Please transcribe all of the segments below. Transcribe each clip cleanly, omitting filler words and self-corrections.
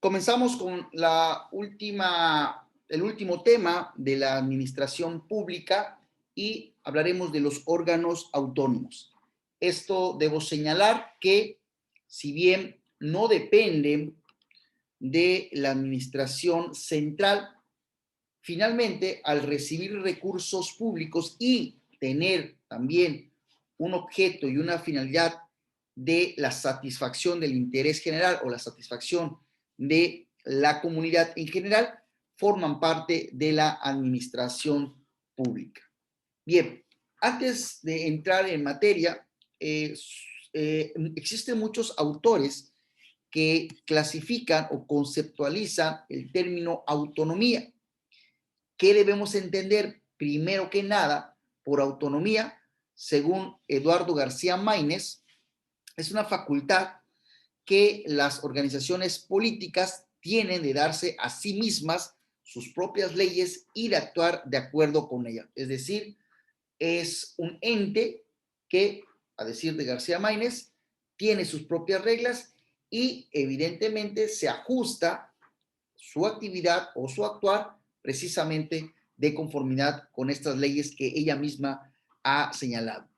Comenzamos con el último tema de la administración pública y hablaremos de los órganos autónomos. Esto debo señalar que, si bien no dependen de la administración central, finalmente, al recibir recursos públicos y tener también un objeto y una finalidad de la satisfacción del interés general o la satisfacción de la comunidad en general, forman parte de la administración pública. Bien, antes de entrar en materia, existen muchos autores que clasifican o conceptualizan el término autonomía. ¿Qué debemos entender primero que nada por autonomía? Según Eduardo García Maínez, es una facultad que las organizaciones políticas tienen de darse a sí mismas sus propias leyes y de actuar de acuerdo con ellas. Es decir, es un ente que, a decir de García Maínez, tiene sus propias reglas y evidentemente se ajusta su actividad o su actuar precisamente de conformidad con estas leyes que ella misma ha señalado.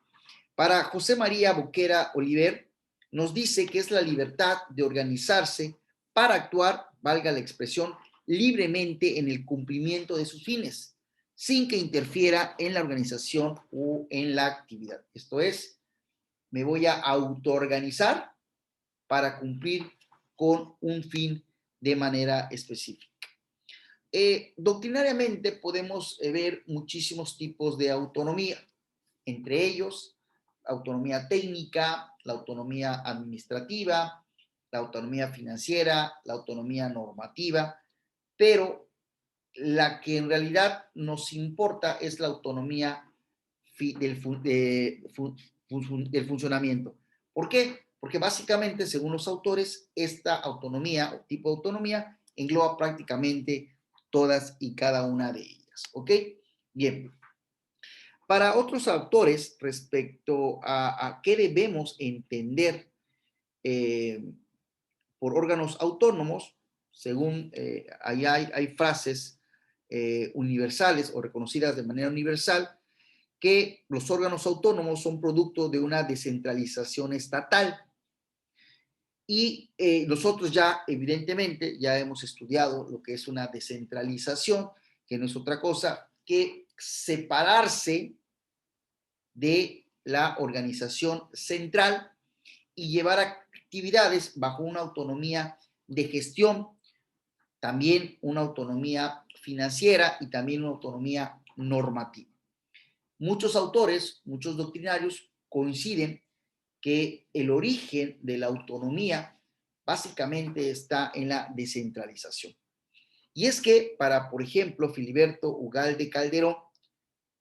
Para José María Boquera Oliver, nos dice que es la libertad de organizarse para actuar, valga la expresión, libremente en el cumplimiento de sus fines, sin que interfiera en la organización o en la actividad. Esto es, me voy a autoorganizar para cumplir con un fin de manera específica. Doctrinariamente podemos ver muchísimos tipos de autonomía, entre ellos autonomía técnica, la autonomía administrativa, la autonomía financiera, la autonomía normativa, pero la que en realidad nos importa es la autonomía del funcionamiento. ¿Por qué? Porque básicamente, según los autores, esta autonomía o tipo de autonomía engloba prácticamente todas y cada una de ellas. ¿Ok? Bien. Para otros autores, respecto a qué debemos entender por órganos autónomos, según ahí hay frases universales o reconocidas de manera universal, que los órganos autónomos son producto de una descentralización estatal. Y nosotros ya, evidentemente, ya hemos estudiado lo que es una descentralización, que no es otra cosa que separarse de la organización central y llevar actividades bajo una autonomía de gestión, también una autonomía financiera y también una autonomía normativa. Muchos autores, muchos doctrinarios coinciden que el origen de la autonomía básicamente está en la descentralización. Y es que para, por ejemplo, Filiberto Ugalde Calderón,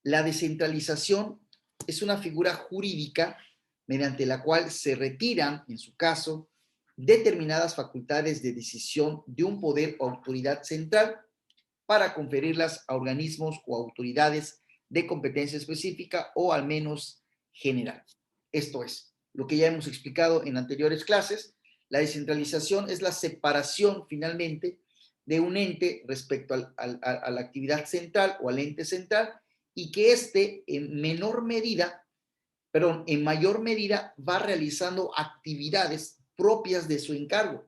la descentralización es una figura jurídica mediante la cual se retiran, en su caso, determinadas facultades de decisión de un poder o autoridad central para conferirlas a organismos o autoridades de competencia específica o al menos general. Esto es, lo que ya hemos explicado en anteriores clases, la descentralización es la separación finalmente de un ente respecto a la actividad central o al ente central y que éste en mayor medida va realizando actividades propias de su encargo,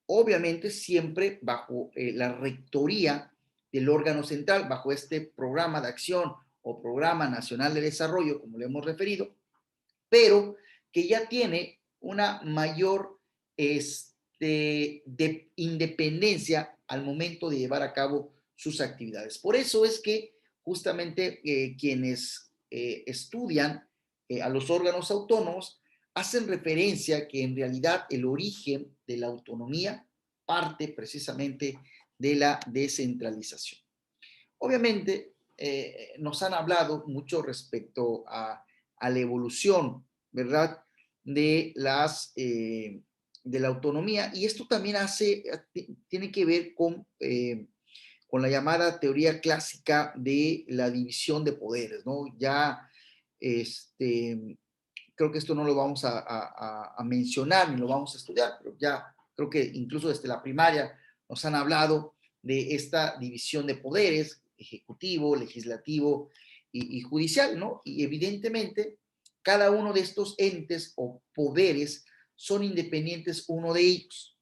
obviamente siempre bajo la rectoría del órgano central, bajo este programa de acción o programa nacional de desarrollo, como le hemos referido, pero que ya tiene una mayor de independencia al momento de llevar a cabo sus actividades. Por eso es que justamente quienes estudian a los órganos autónomos hacen referencia que en realidad el origen de la autonomía parte precisamente de la descentralización. Obviamente, nos han hablado mucho respecto a la evolución, ¿verdad?, de la autonomía, y esto también tiene que ver con la llamada teoría clásica de la división de poderes, ¿no? Ya, creo que esto no lo vamos a mencionar ni lo vamos a estudiar, pero ya creo que incluso desde la primaria nos han hablado de esta división de poderes, ejecutivo, legislativo y judicial, ¿no? Y evidentemente, cada uno de estos entes o poderes son independientes uno de ellos.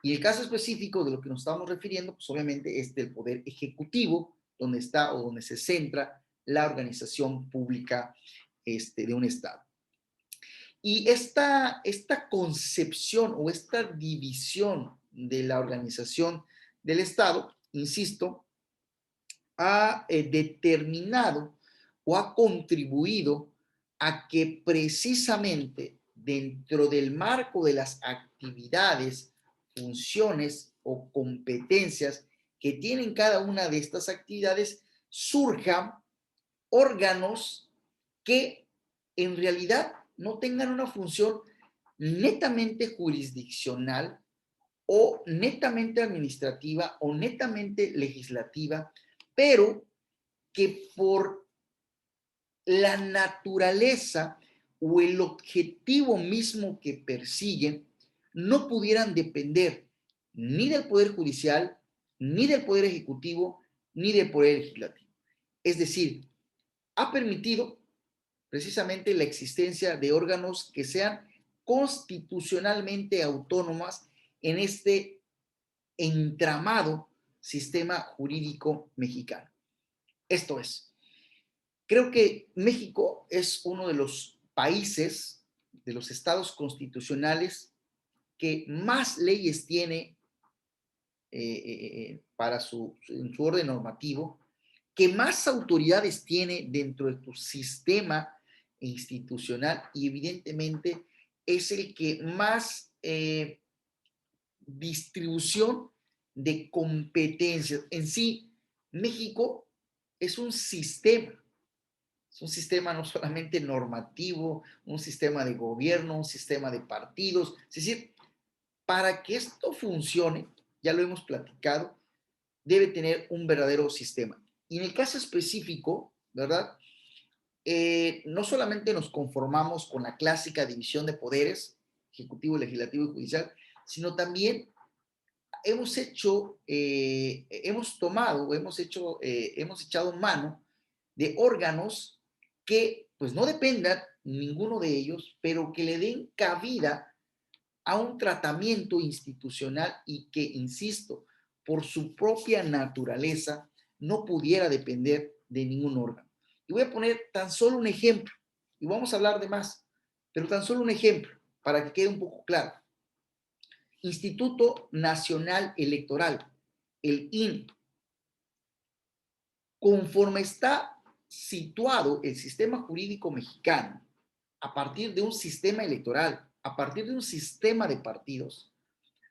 Y el caso específico de lo que nos estamos refiriendo, pues obviamente es del poder ejecutivo, donde está o donde se centra la organización pública de un Estado. Y esta concepción o esta división de la organización del Estado, insisto, ha determinado o ha contribuido a que precisamente dentro del marco de las actividades, funciones o competencias que tienen cada una de estas actividades, surjan órganos que en realidad no tengan una función netamente jurisdiccional o netamente administrativa o netamente legislativa, pero que por la naturaleza o el objetivo mismo que persiguen no pudieran depender ni del Poder Judicial, ni del Poder Ejecutivo, ni del Poder Legislativo. Es decir, ha permitido precisamente la existencia de órganos que sean constitucionalmente autónomas en este entramado sistema jurídico mexicano. Esto es, creo que México es uno de los países, de los estados constitucionales que más leyes tiene en su orden normativo, que más autoridades tiene dentro de tu sistema institucional y evidentemente es el que más distribución de competencias. En sí, México es un sistema. Es un sistema no solamente normativo, un sistema de gobierno, un sistema de partidos. Es decir, para que esto funcione, ya lo hemos platicado, debe tener un verdadero sistema. Y en el caso específico, ¿verdad? No solamente nos conformamos con la clásica división de poderes, ejecutivo, legislativo y judicial, sino también hemos tomado, hemos echado mano de órganos que pues no dependan ninguno de ellos, pero que le den cabida a un tratamiento institucional y que, insisto, por su propia naturaleza, no pudiera depender de ningún órgano. Y voy a poner tan solo un ejemplo, y vamos a hablar de más, pero tan solo un ejemplo para que quede un poco claro. Instituto Nacional Electoral, el INE. Conforme está situado el sistema jurídico mexicano, a partir de un sistema electoral, a partir de un sistema de partidos,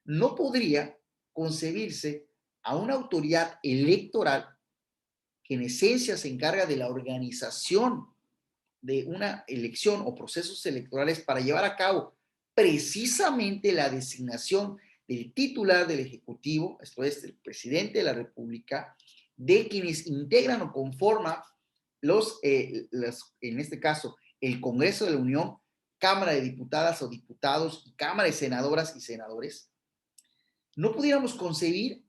no podría concebirse a una autoridad electoral que en esencia se encarga de la organización de una elección o procesos electorales para llevar a cabo precisamente la designación del titular del Ejecutivo, esto es, el presidente de la República, de quienes integran o conforman en este caso, el Congreso de la Unión, Cámara de Diputadas o Diputados y Cámara de Senadoras y Senadores, no pudiéramos concebir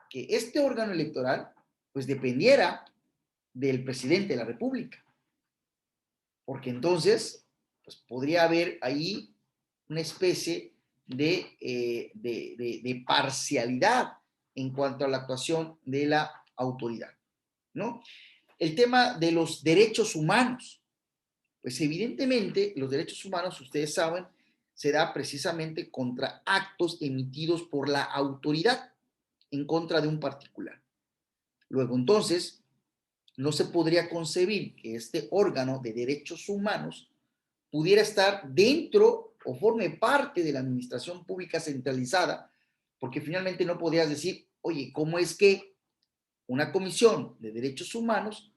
que este órgano electoral pues dependiera del presidente de la República, porque entonces pues, podría haber ahí una especie de parcialidad en cuanto a la actuación de la autoridad, ¿no? El tema de los derechos humanos, pues evidentemente los derechos humanos, ustedes saben, se da precisamente contra actos emitidos por la autoridad en contra de un particular. Luego, entonces, no se podría concebir que este órgano de derechos humanos pudiera estar dentro o forme parte de la administración pública centralizada, porque finalmente no podrías decir, oye, ¿cómo es que una comisión de derechos humanos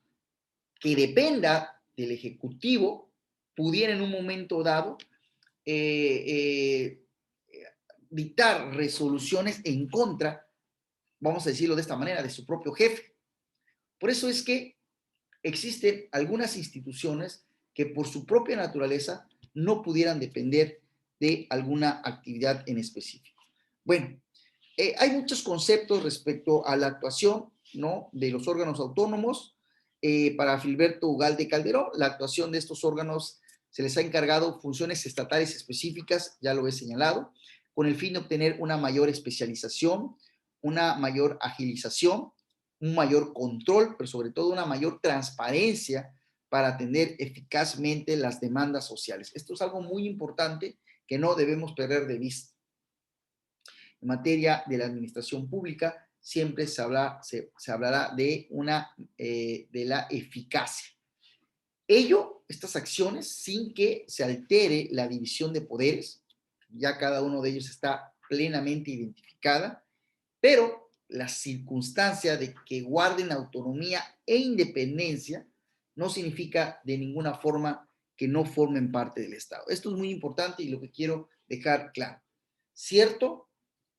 que dependa del Ejecutivo pudiera en un momento dado eh, eh, dictar resoluciones en contra, vamos a decirlo de esta manera, de su propio jefe? Por eso es que existen algunas instituciones que por su propia naturaleza no pudieran depender de alguna actividad en específico. Bueno, Hay muchos conceptos respecto a la actuación, ¿no?, de los órganos autónomos. Para Filiberto Ugalde Calderón, la actuación de estos órganos se les ha encargado funciones estatales específicas, ya lo he señalado, con el fin de obtener una mayor especialización, una mayor agilización, un mayor control, pero sobre todo una mayor transparencia para atender eficazmente las demandas sociales. Esto es algo muy importante que no debemos perder de vista. En materia de la administración pública, siempre se hablará de la eficacia. Estas acciones, sin que se altere la división de poderes, ya cada uno de ellos está plenamente identificada, pero la circunstancia de que guarden autonomía e independencia no significa de ninguna forma que no formen parte del Estado. Esto es muy importante y lo que quiero dejar claro. Cierto,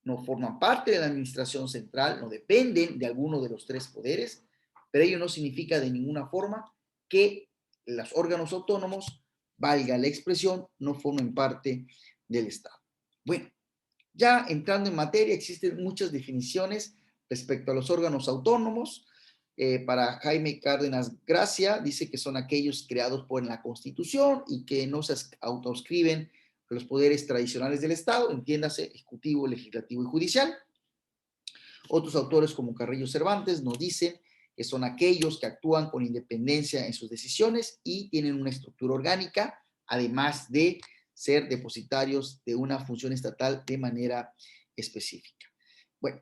no forman parte de la administración central, no dependen de alguno de los tres poderes, pero ello no significa de ninguna forma que los órganos autónomos, valga la expresión, no formen parte del Estado. Bueno, ya entrando en materia, existen muchas definiciones respecto a los órganos autónomos. Para Jaime Cárdenas Gracia, dice que son aquellos creados por la Constitución y que no se autoscriben los poderes tradicionales del Estado, entiéndase, ejecutivo, legislativo y judicial. Otros autores como Carrillo Cervantes nos dicen que son aquellos que actúan con independencia en sus decisiones y tienen una estructura orgánica, además de ser depositarios de una función estatal de manera específica. Bueno,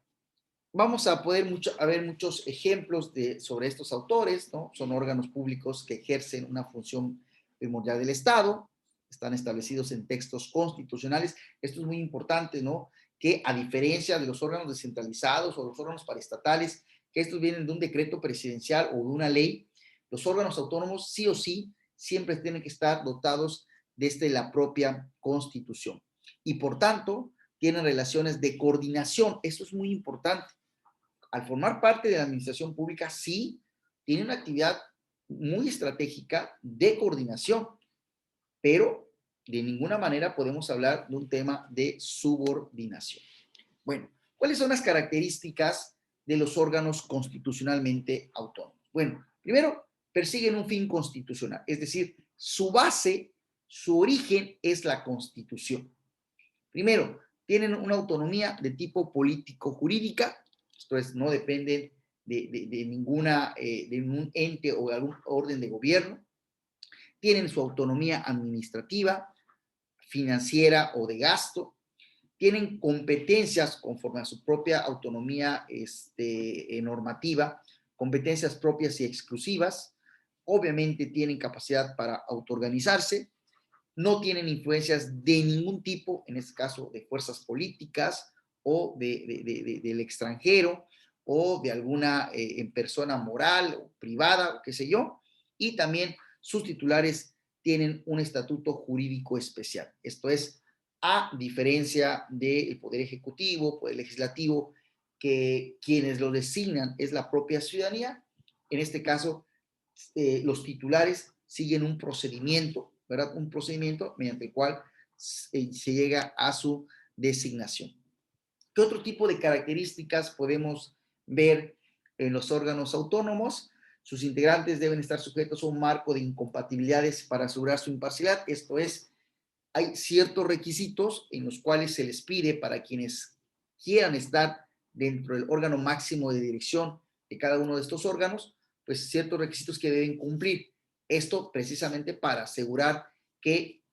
vamos a ver muchos ejemplos sobre estos autores, ¿no? Son órganos públicos que ejercen una función primordial del Estado, están establecidos en textos constitucionales. Esto es muy importante, ¿no? Que a diferencia de los órganos descentralizados o los órganos paraestatales, que estos vienen de un decreto presidencial o de una ley, los órganos autónomos sí o sí siempre tienen que estar dotados desde la propia Constitución. Y por tanto, tienen relaciones de coordinación. Esto es muy importante. Al formar parte de la administración pública, sí, tiene una actividad muy estratégica de coordinación, pero de ninguna manera podemos hablar de un tema de subordinación. Bueno, ¿cuáles son las características de los órganos constitucionalmente autónomos? Bueno, primero, persiguen un fin constitucional, es decir, su base, su origen es la Constitución. Primero, tienen una autonomía de tipo político-jurídica, esto es, no dependen de ningún ente o de algún orden de gobierno. Tienen su autonomía administrativa, financiera o de gasto. Tienen competencias conforme a su propia autonomía normativa, competencias propias y exclusivas. Obviamente tienen capacidad para autoorganizarse. No tienen influencias de ningún tipo, en este caso de fuerzas políticas o del extranjero o de alguna persona moral o privada, o qué sé yo. Y también sus titulares tienen un estatuto jurídico especial. Esto es, a diferencia del Poder Ejecutivo, Poder Legislativo, que quienes lo designan es la propia ciudadanía. En este caso, los titulares siguen un procedimiento, ¿verdad? Un procedimiento mediante el cual se llega a su designación. ¿Qué otro tipo de características podemos ver en los órganos autónomos? Sus integrantes deben estar sujetos a un marco de incompatibilidades para asegurar su imparcialidad. Esto es, hay ciertos requisitos en los cuales se les pide para quienes quieran estar dentro del órgano máximo de dirección de cada uno de estos órganos, pues ciertos requisitos que deben cumplir. Esto precisamente para asegurar que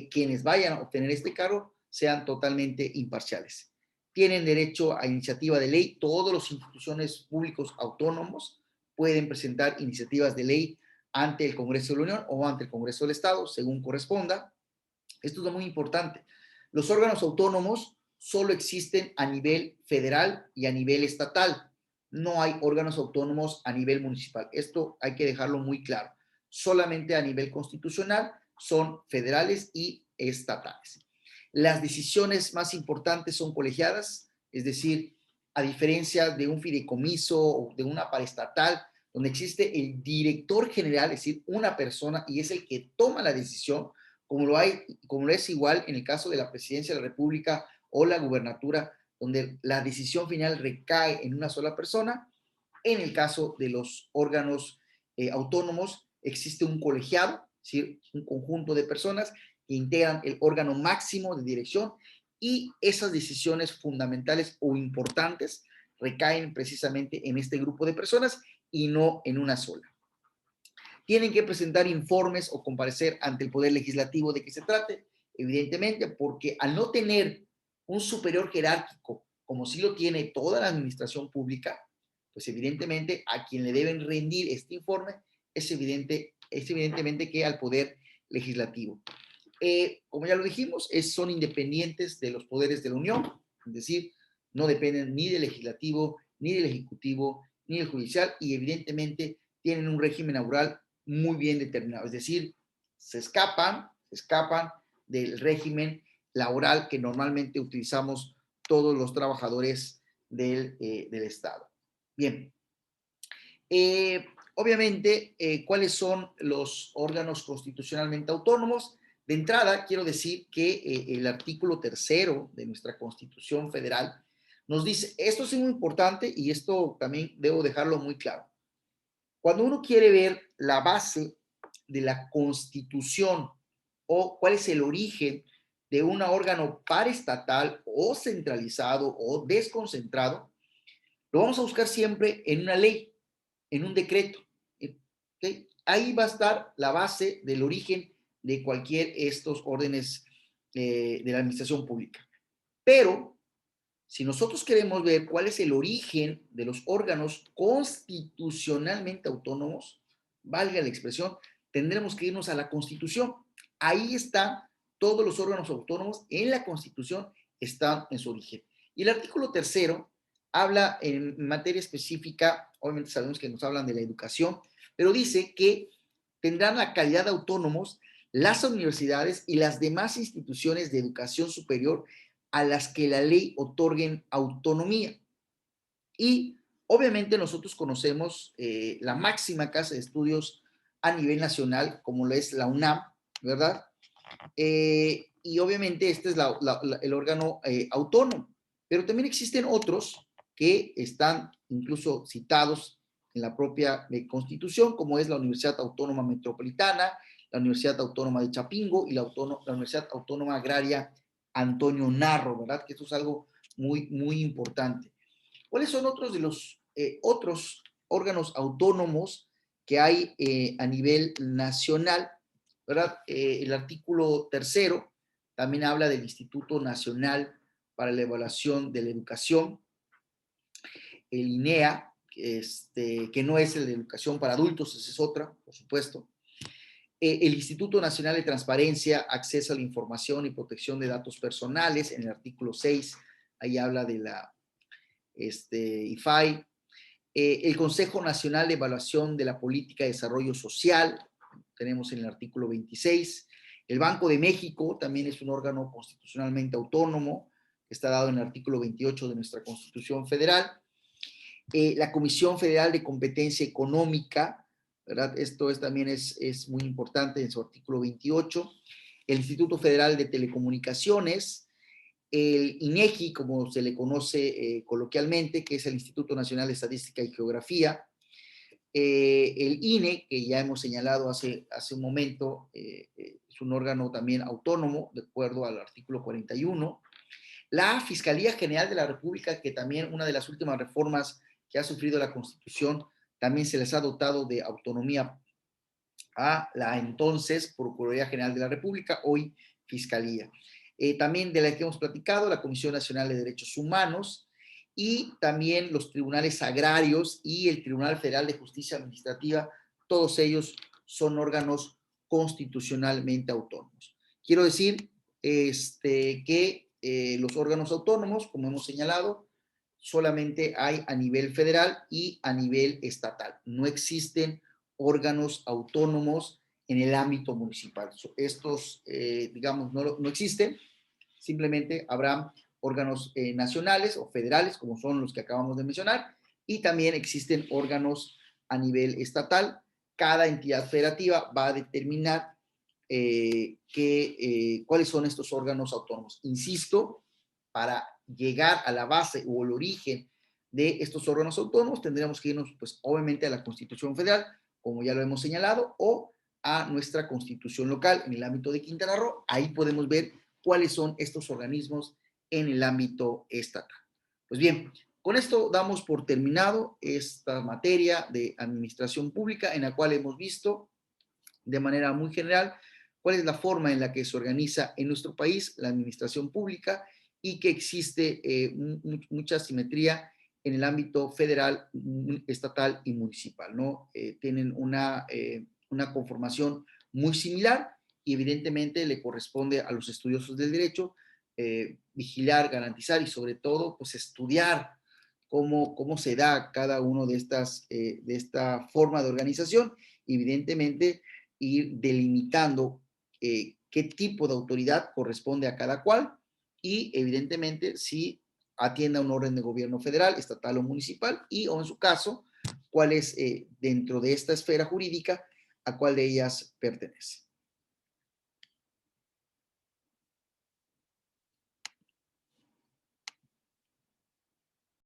quienes vayan a obtener este cargo sean totalmente imparciales. Tienen derecho a iniciativa de ley. Todas las instituciones públicos autónomos pueden presentar iniciativas de ley ante el Congreso de la Unión o ante el Congreso del Estado, según corresponda. Esto es muy importante. Los órganos autónomos solo existen a nivel federal y a nivel estatal. No hay órganos autónomos a nivel municipal. Esto hay que dejarlo muy claro. Solamente a nivel constitucional son federales y estatales. Las decisiones más importantes son colegiadas, es decir, a diferencia de un fideicomiso o de una paraestatal, donde existe el director general, es decir, una persona, y es el que toma la decisión, como lo es igual en el caso de la presidencia de la República o la gubernatura, donde la decisión final recae en una sola persona. En el caso de los órganos autónomos, existe un colegiado, es decir, un conjunto de personas que integran el órgano máximo de dirección y esas decisiones fundamentales o importantes recaen precisamente en este grupo de personas y no en una sola. Tienen que presentar informes o comparecer ante el Poder Legislativo de que se trate, evidentemente, porque al no tener un superior jerárquico, como sí lo tiene toda la administración pública, pues evidentemente a quien le deben rendir este informe es evidentemente que al Poder Legislativo. Como ya lo dijimos, son independientes de los poderes de la Unión, es decir, no dependen ni del Legislativo, ni del Ejecutivo, ni del Judicial, y evidentemente tienen un régimen laboral muy bien determinado, es decir, se escapan del régimen laboral que normalmente utilizamos todos los trabajadores del Estado. Bien, obviamente, ¿cuáles son los órganos constitucionalmente autónomos? De entrada, quiero decir que el artículo 3 de nuestra Constitución Federal nos dice, esto es muy importante y esto también debo dejarlo muy claro. Cuando uno quiere ver la base de la Constitución o cuál es el origen de un órgano paraestatal o centralizado o desconcentrado, lo vamos a buscar siempre en una ley, en un decreto. ¿Okay? Ahí va a estar la base del origen de cualquier estos órdenes de la administración pública. Pero si nosotros queremos ver cuál es el origen de los órganos constitucionalmente autónomos, valga la expresión, tendremos que irnos a la Constitución. Ahí están todos los órganos autónomos en la Constitución, están en su origen. Y el artículo 3 habla en materia específica, obviamente sabemos que nos hablan de la educación, pero dice que tendrán la calidad de autónomos las universidades y las demás instituciones de educación superior a las que la ley otorguen autonomía. Y obviamente nosotros conocemos la máxima casa de estudios a nivel nacional, como lo es la UNAM, ¿verdad? Y obviamente este es el órgano autónomo, pero también existen otros que están incluso citados en la propia Constitución, como es la Universidad Autónoma Metropolitana, la Universidad Autónoma de Chapingo y la Universidad Autónoma Agraria Antonio Narro, ¿verdad? Que esto es algo muy, muy importante. ¿Cuáles son otros de los otros órganos autónomos que hay a nivel nacional? ¿Verdad? El artículo 3 también habla del Instituto Nacional para la Evaluación de la Educación, el INEA, que no es el de educación para adultos, esa es otra, por supuesto. El Instituto Nacional de Transparencia, Acceso a la Información y Protección de Datos Personales, en el artículo 6, ahí habla de la IFAI. El Consejo Nacional de Evaluación de la Política de Desarrollo Social, tenemos en el artículo 26. El Banco de México también es un órgano constitucionalmente autónomo, que está dado en el artículo 28 de nuestra Constitución Federal. La Comisión Federal de Competencia Económica, ¿verdad? Esto también es muy importante en su artículo 28. El Instituto Federal de Telecomunicaciones, el INEGI, como se le conoce coloquialmente, que es el Instituto Nacional de Estadística y Geografía, el INE, que ya hemos señalado hace un momento, es un órgano también autónomo, de acuerdo al artículo 41. La Fiscalía General de la República, que también una de las últimas reformas que ha sufrido la Constitución, también se les ha dotado de autonomía a la entonces Procuraduría General de la República, hoy Fiscalía. También de la que hemos platicado, la Comisión Nacional de Derechos Humanos y también los tribunales agrarios y el Tribunal Federal de Justicia Administrativa, todos ellos son órganos constitucionalmente autónomos. Quiero decir que los órganos autónomos, como hemos señalado, solamente hay a nivel federal y a nivel estatal. No existen órganos autónomos en el ámbito municipal. Estos, digamos, no existen, simplemente habrá órganos nacionales o federales, como son los que acabamos de mencionar, y también existen órganos a nivel estatal. Cada entidad federativa va a determinar cuáles son estos órganos autónomos. Insisto, para llegar a la base o el origen de estos órganos autónomos, tendríamos que irnos, pues, obviamente a la Constitución Federal, como ya lo hemos señalado, o a nuestra Constitución local en el ámbito de Quintana Roo. Ahí podemos ver cuáles son estos organismos en el ámbito estatal. Pues bien, con esto damos por terminado esta materia de administración pública en la cual hemos visto de manera muy general cuál es la forma en la que se organiza en nuestro país la administración pública y que existe mucha simetría en el ámbito federal, estatal y municipal, ¿no? Tienen una conformación muy similar y evidentemente le corresponde a los estudiosos del derecho vigilar, garantizar y sobre todo, pues estudiar cómo se da cada uno de esta forma de organización, evidentemente ir delimitando qué tipo de autoridad corresponde a cada cual y evidentemente si atienda a un orden de gobierno federal, estatal o municipal y o en su caso, cuál es dentro de esta esfera jurídica a cuál de ellas pertenece.